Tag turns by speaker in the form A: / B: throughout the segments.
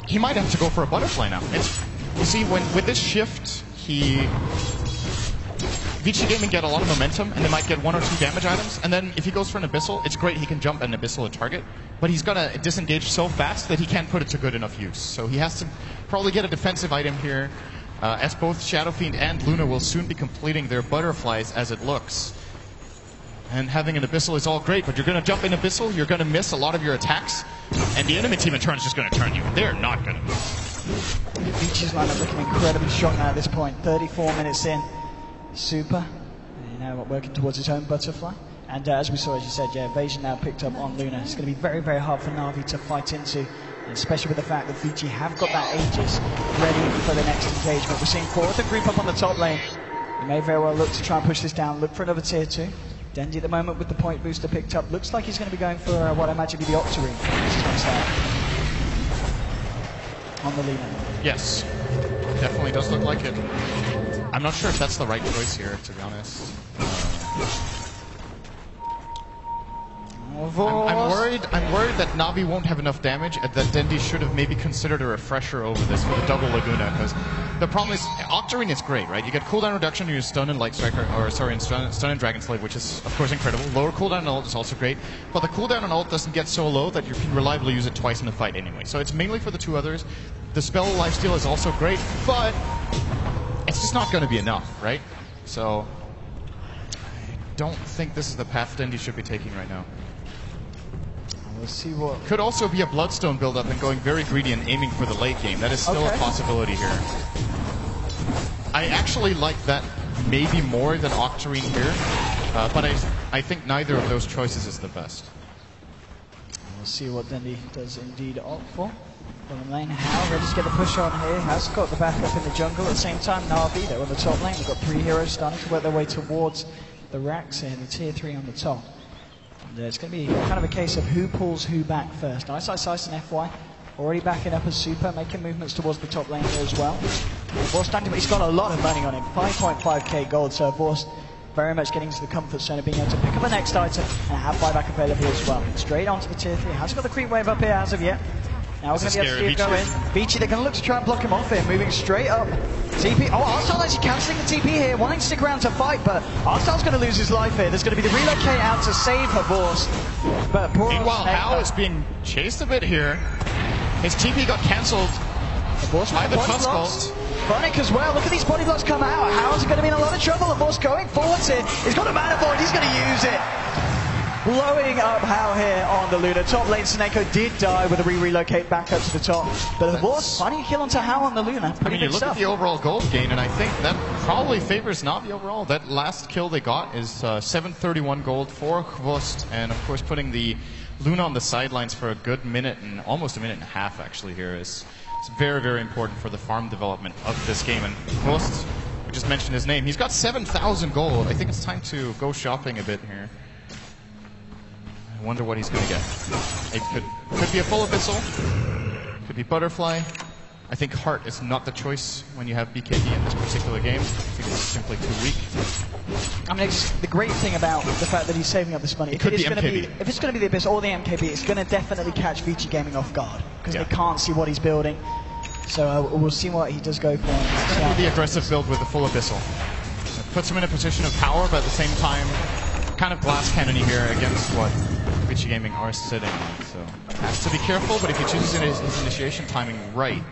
A: He might have to go for a butterfly now. You see, with this shift, Vici Gaming get a lot of momentum, and they might get 1 or 2 damage items, and then if he goes for an Abyssal, it's great, he can jump an Abyssal a target, but he's gonna disengage so fast that he can't put it to good enough use. So he has to probably get a defensive item here, as both Shadow Fiend and Luna will soon be completing their butterflies as it looks. And having an Abyssal is all great, but you're gonna jump in Abyssal, you're gonna miss a lot of your attacks, and the enemy team in turn is just gonna turn you. They're not gonna miss.
B: Vici's lineup looking incredibly strong now at this point. 34 minutes in. Super. Now working towards his own butterfly. And as we saw, as you said, yeah, evasion now picked up on Luna. It's going to be very, very hard for Na'Vi to fight into, especially with the fact that Vici have got that Aegis ready for the next engagement. We're seeing 4 of the group up on the top lane. He may very well look to try and push this down, look for another tier 2. Dendy at the moment with the point booster picked up. Looks like he's going to be going for what I imagine to be the Octarine. This is going to start on the Luna.
A: Yes, definitely does look like it. I'm not sure if that's the right choice here, to be honest. I'm worried that Na'Vi won't have enough damage, and that Dendy should have maybe considered a refresher over this with a double Laguna, because the problem is, Octarine is great, right? You get cooldown reduction, you stun and Light Striker, or sorry, in stun and Dragon Slave, which is of course incredible. Lower cooldown and ult is also great, but the cooldown and ult doesn't get so low that you can reliably use it twice in a fight anyway. So it's mainly for the 2 others. The spell lifesteal is also great, but it's just not going to be enough, right? So I don't think this is the path Dendy should be taking right now.
B: We'll see what...
A: Could also be a Bloodstone build-up and going very greedy and aiming for the late game. That is still a possibility here. I actually like that maybe more than Octarine here, but I think neither of those choices is the best.
B: We'll see what Dendy does indeed opt for. Bottom lane, How ready to get the push on here. Has got the backup in the jungle. At the same time, Na'Vi, they're on the top lane. We've got 3 heroes starting to work their way towards the racks here, the tier 3 on the top. And it's going to be kind of a case of who pulls who back first. Ice and FY already backing up as Super, making movements towards the top lane here as well. Vorst standing, but he's got a lot of money on him, 5.5k gold, so Vorst very much getting to the comfort zone of being able to pick up the next item and have buyback available as well. Straight onto the tier 3. Hasn't got the creep wave up here as of yet. Now we're going to be able to see it go in. Vici, they're going to look to try and block him off here, moving straight up. TP, Arstyle actually cancelling the TP here, wanting to stick around to fight, but Arstyle's going to lose his life here. There's going to be the relocate out to save her Vorst. But poor
A: meanwhile, How is being chased a bit here. His TP got cancelled by the Tusk ult.
B: Chronic as well. Look at these body blocks come out. How's going to be in a lot of trouble? And Vorst going forwards here. He's got a mana void. He's going to use it. Blowing up How here on the Luna. Top lane, Seneko did die with a relocate back up to the top. But Vorst finding a kill onto How on the Luna. Pretty big
A: you look
B: stuff.
A: at the overall gold gain, and I think that probably favors Na'Vi overall. That last kill they got is 731 gold for Vorst, and of course putting the Luna on the sidelines for a good minute and almost a minute and a half actually here is very, very important for the farm development of this game. And Vorst, we just mentioned his name, he's got 7,000 gold. I think it's time to go shopping a bit here. I wonder what he's going to get. It could be a full Abyssal, could be Butterfly. I think Heart is not the choice when you have BKB in this particular game. I think it's simply too weak.
B: I mean, it's the great thing about the fact that he's saving up this money.
A: If it's going
B: to be the Abyss or the MKB, it's going to definitely catch Vici Gaming off guard because they can't see what he's building. So we'll see what he does go for.
A: It's going to be the aggressive build with the full Abyssal. It puts him in a position of power, but at the same time, kind of glass cannony here against what Vici Gaming are sitting on. So has to be careful, but if he chooses his initiation timing right,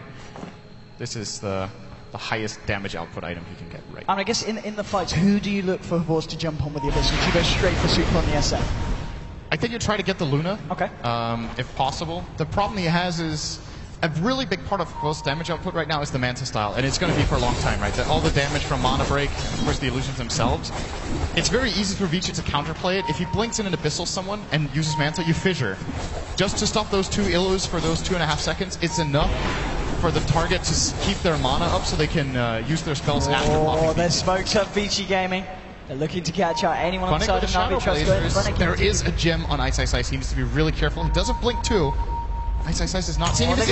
A: this is the highest damage output item he can get right.
B: And I guess in the fights, who do you look for Vorst to jump on with the Abyss? Would you go straight for Super on the SF?
A: I think you try to get the Luna,
B: okay.
A: If possible. The problem he has is a really big part of Vorst's damage output right now is the Manta style, and it's going to be for a long time, right? All the damage from Mana Break, and of course the illusions themselves. It's very easy for Vici to counterplay it. If he blinks in an Abyssal someone and uses Manta, you fissure. Just to stop those 2 illus for those 2.5 seconds, it's enough for the target to keep their mana up so they can use their spells after popping.
B: Oh, they're smoked up Vici Gaming. They're looking to catch out anyone on the side of Na'Vi.
A: There is a gem on Ice. He needs to be really careful. He doesn't blink too. Ice is not seeing him. They're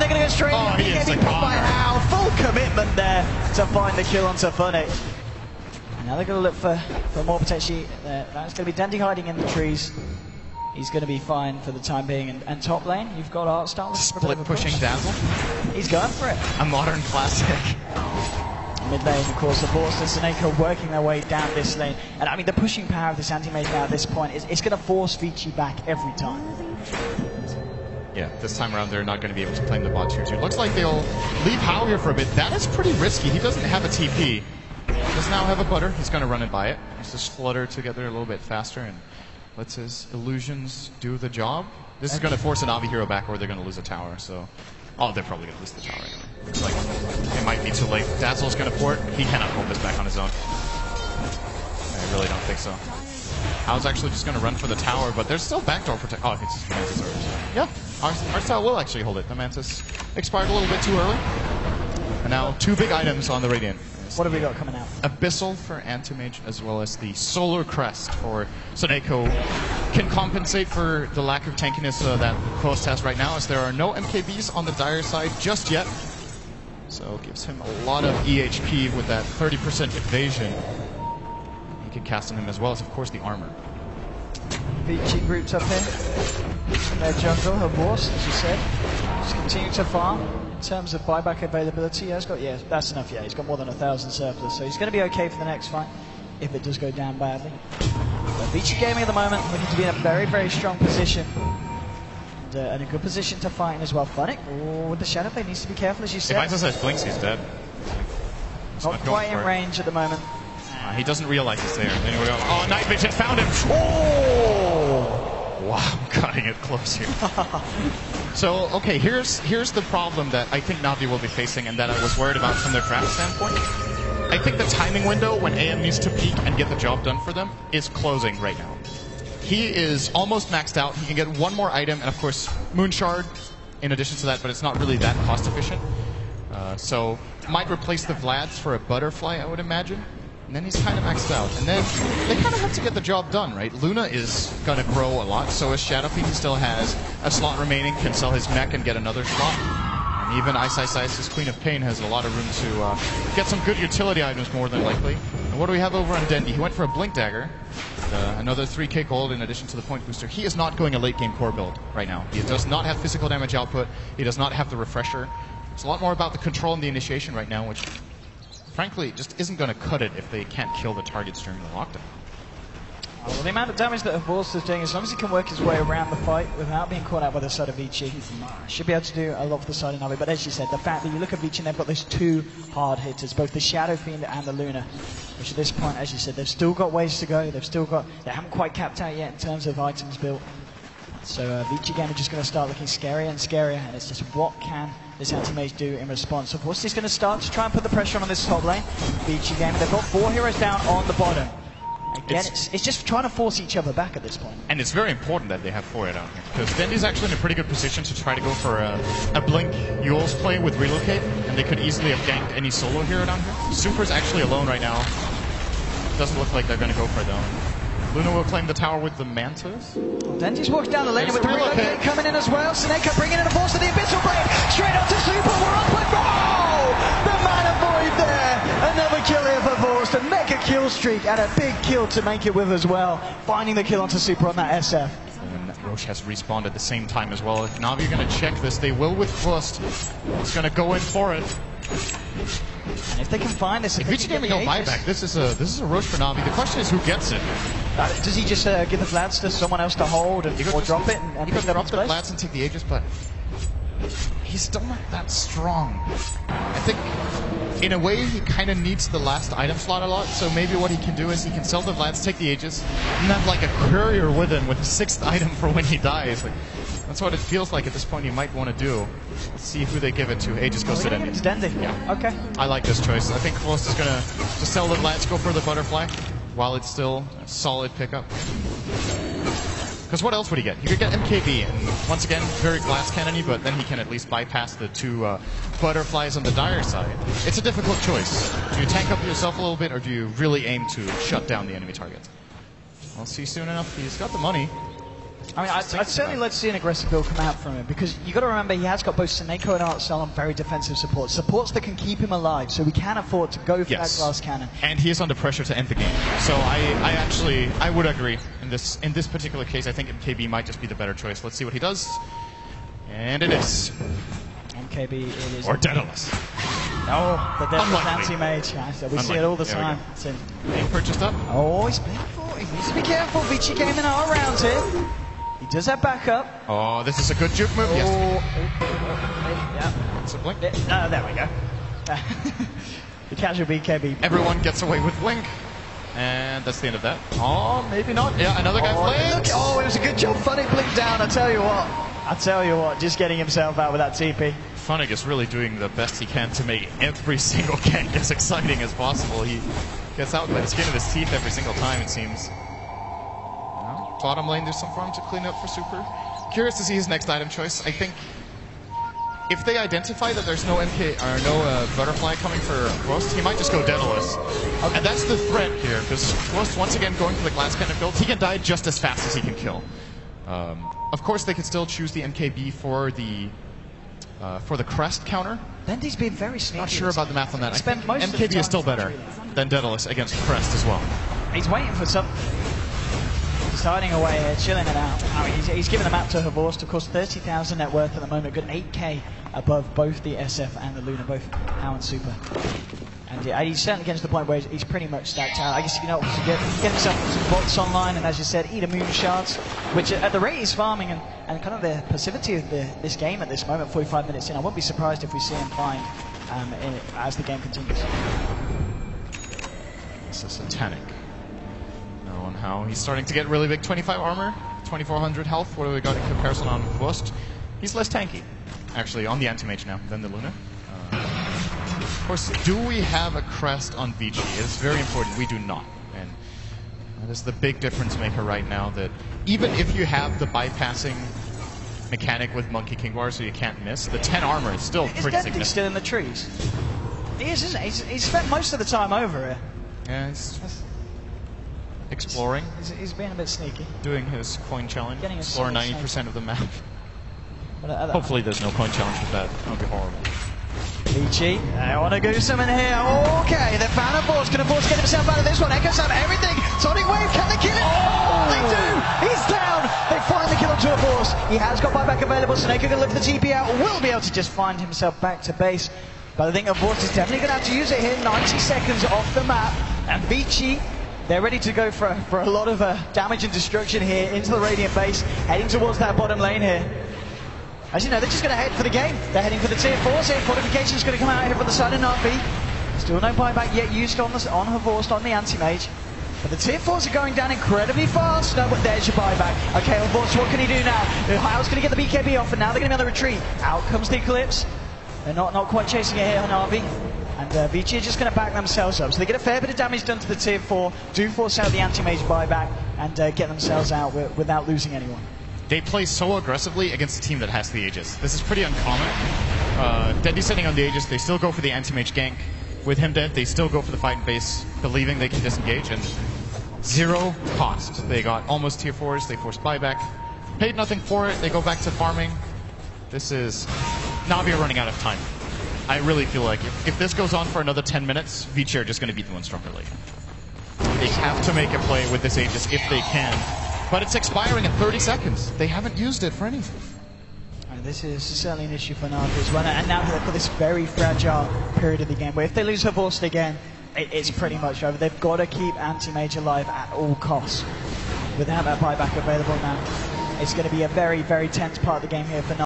B: going to go straight in.
A: He is a
B: by How. Full commitment there to find the kill onto Funny. Now they're going to look for more potentially. That's going to be Dendy hiding in the trees. He's going to be fine for the time being. And top lane, you've got Artstyle.
A: Split pushing Dazzle.
B: He's going for it.
A: A modern classic.
B: Mid lane, of course, the Force and Seneko working their way down this lane. And I mean, the pushing power of this anti-mage now at this point, it's going to force Vici back every time.
A: Yeah, this time around they're not going to be able to claim the bot 2-2. Looks like they'll leave Hao here for a bit. That is pretty risky. He doesn't have a TP. He does now have a butter. He's going to run it by it. He's just flutter together a little bit faster and lets his illusions do the job. This is going to force a Navi hero back or they're going to lose a tower. So, oh, they're probably going to lose the tower anyway. Looks like it might be too late. Dazzle's going to port. He cannot hold this back on his own. I really don't think so. I was actually just going to run for the tower, but there's still backdoor protection. Oh, it's just Mantis Herbs. Yeah, Artstyle will actually hold it. The Mantis expired a little bit too early. And now 2 big items on the Radiant.
B: What have we got coming out?
A: Abyssal for Anti-Mage, as well as the Solar Crest for Seneko. Can compensate for the lack of tankiness that Quost has right now, as there are no MKBs on the Dire side just yet. So it gives him a lot of EHP with that 30% evasion. He can cast on him, as well as, of course, the armor.
B: Vici groups up here. Their jungle, her boss, as you said. Just continue to farm. In terms of buyback availability, yeah, that's enough. Yeah, he's got more than 1,000 surplus, so he's going to be okay for the next fight if it does go down badly. But Vici Gaming at the moment looking to be in a very, very strong position and a good position to fight as well. Funnick, with the Shadow Blade, needs to be careful, as you said.
A: If Isis blinks, he's dead.
B: Not quite in range at the moment.
A: He doesn't realize it's there. Then oh, Night Vision found him! Oh! Wow, cutting it close here. So, okay, here's the problem that I think Navi will be facing and that I was worried about from their draft standpoint. I think the timing window when AM needs to peak and get the job done for them is closing right now. He is almost maxed out. He can get one more item and, of course, Moon Shard in addition to that, but it's not really that cost efficient. So, might replace the Vlads for a Butterfly, I would imagine. And then he's kind of maxed out. And then they kind of have to get the job done, right? Luna is going to grow a lot, so is Shadowfiend. He still has a slot remaining, can sell his mech and get another slot. And even Ice, his Queen of Pain, has a lot of room to get some good utility items more than likely. And what do we have over on Dendi? He went for a Blink Dagger, another 3k gold in addition to the point booster. He is not going a late game core build right now. He does not have physical damage output. He does not have the refresher. It's a lot more about the control and the initiation right now, which frankly just isn't going to cut it if they can't kill the targets during the lockdown.
B: Well, the amount of damage that Horst is doing, as long as he can work his way around the fight without being caught out by the side of Vici, should be able to do a lot for the side of Navi. But as you said, the fact that you look at Vici and they've got those 2 hard hitters, both the Shadow Fiend and the Luna, which at this point, as you said, they've still got ways to go. They haven't quite capped out yet in terms of items built. So Vici Game are just going to start looking scarier and scarier, and it's just what can this anti-mage do in response. Of course, he's going to start to try and put the pressure on this top lane. Vici Game, they've got 4 heroes down on the bottom. Again, it's just trying to force each other back at this point.
A: And it's very important that they have 4 down here, because Dendi's actually in a pretty good position to try to go for a Blink Yule's play with Relocate, and they could easily have ganked any solo hero down here. Super's actually alone right now. Doesn't look like they're going to go for it though. Luna will claim the tower with the Mantis.
B: Dendi's walked down the lane with the Relocate coming in as well. Seneko bringing in a force to the Abyssal Blade. Straight up to Super. We're up with the Mana Void there. Another kill here for Vorst. A mega kill streak and a big kill to make it with as well. Finding the kill onto Super on that SF.
A: And Roche has respawned at the same time as well. If Navi are going to check this, they will with Vorst. He's going to go in for it.
B: And if they can find this,
A: if Vici Gaming no buyback, this is a Roche for Navi. The question is who gets it.
B: Does he just give the Vlads to someone else to hold and, or drop it and
A: he
B: pick
A: could
B: that up
A: drop the Vlads and take the Aegis, but he's still not that strong. I think in a way he kind of needs the last item slot a lot, so maybe what he can do is he can sell the Vlads, take the Aegis, and have like a courier with him with a 6th item for when he dies. Like, that's what it feels like at this point you might want to do. Let's see who they give it to. Aegis goes to Dendi.
B: Yeah. Okay.
A: I like this choice. I think Close is going to just sell the Vlads, go for the Butterfly, while it's still a solid pickup. Because what else would he get? He could get MKB, and once again, very glass cannony, but then he can at least bypass the 2 Butterflies on the Dire side. It's a difficult choice. Do you tank up yourself a little bit, or do you really aim to shut down the enemy target? We'll see soon enough. He's got the money.
B: I mean, I'd certainly like to see an aggressive build come out from him, because you got to remember he has got both Seneko and Artsel on very defensive supports that can keep him alive, so we can afford to go for that glass cannon.
A: And he is under pressure to end the game. So I would agree in this particular case. I think MKB might just be the better choice. Let's see what he does. And it is.
B: MKB, it is.
A: Or Daedalus.
B: Oh, the Daedalus anti-mage. We see it all the time.
A: Being purchased up.
B: Oh, he's careful. He needs to be careful. Vici came in all around here. He does have backup.
A: Oh, this is a good juke move. Yes.
B: Yeah.
A: It's a blink.
B: There we go. The casual BKB.
A: Everyone gets away with blink. And that's the end of that. Oh, maybe not. Yeah, another guy blinks.
B: Oh, it was a good job. Funny blink down, I tell you what, just getting himself out with that TP.
A: Funnig is really doing the best he can to make every single gank as exciting as possible. He gets out by the skin of his teeth every single time, it seems. Well, bottom lane, there's some farm to clean up for Super. Curious to see his next item choice. I think if they identify that there's no butterfly coming for Ghost, he might just go Daedalus. Okay. And that's the threat here, because Ghost, once again, going for the glass cannon build, he can die just as fast as he can kill. Of course, they could still choose the MKB for the crest counter.
B: Bendy's been very sneaky.
A: Not sure about the math on that. I think MKB is still better than Daedalus against crest as well.
B: He's waiting for something. He's hiding away here, chilling it out. He's given the map to Havorst, of course, 30,000 net worth at the moment, good 8k above both the SF and the Luna, both How and Super. And yeah, he's certainly getting to the point where he's pretty much stacked out. I guess if you know what to get himself some bots online, and as you said, eat a moon shards, which at the rate he's farming and kind of the passivity of this game at this moment, 45 minutes in, I wouldn't be surprised if we see him find as the game continues.
A: This is Satanic. No on How. He's starting to get really big. 25 armor, 2400 health. What do we got in comparison on Ghost? He's less tanky, actually, on the anti-mage now than the Luna. Of course, do we have a crest on Vici? It's very important. We do not. And that is the big difference maker right now, that even if you have the bypassing mechanic with Monkey King Bar so you can't miss, the 10 armor is still pretty significant.
B: He's still in the trees. He is, isn't he? He's spent most of the time over here.
A: Yeah, he's exploring.
B: He's being a bit sneaky.
A: Doing his coin challenge. Explore 90% of the map. Hopefully there's no coin challenge with that. That would be horrible.
B: Vici, I want to go something here. Okay, the fan of Force can afford to get himself out of this one. Echoes have everything. Sonic Wave, can they kill him? Oh, they do! He's down! They finally kill him to a Force. He has got buyback available. Snake can lift the TP out. Will be able to just find himself back to base. But I think a Force is definitely going to have to use it here. 90 seconds off the map. And Vici, they're ready to go for a lot of damage and destruction here into the Radiant base. Heading towards that bottom lane here. As you know, they're just going to head for the game. They're heading for the tier 4s here. Fortification's going to come out here from the side of Navi. Still no buyback yet used on Havorst, on the anti-mage. But the tier 4s are going down incredibly fast. No, but there's your buyback. Okay, Havorst, what can he do now? How's going to get the BKB off, and now they're going to be on the retreat. Out comes the Eclipse. They're not quite chasing it here on Navi. And Vici are just going to back themselves up. So they get a fair bit of damage done to the tier 4, do force out the anti-mage buyback, and get themselves out without losing anyone.
A: They play so aggressively against a team that has the Aegis. This is pretty uncommon. Deadly setting on the Aegis, they still go for the anti-mage gank. With him dead, they still go for the fight in base, believing they can disengage, and 0 cost. They got almost tier 4s, they forced buyback. Paid nothing for it, they go back to farming. This is... Navi are running out of time. I really feel like if this goes on for another 10 minutes, Vici are just going to beat them on stronger late. They have to make a play with this Aegis if they can. But it's expiring in 30 seconds. They haven't used it for anything.
B: And this is certainly an issue for Navi as well. And now they've got this very fragile period of the game where if they lose Havorst again, it's pretty much over. They've got to keep anti-mage alive at all costs. Without that buyback available now, it's going to be a very, very tense part of the game here for Navi.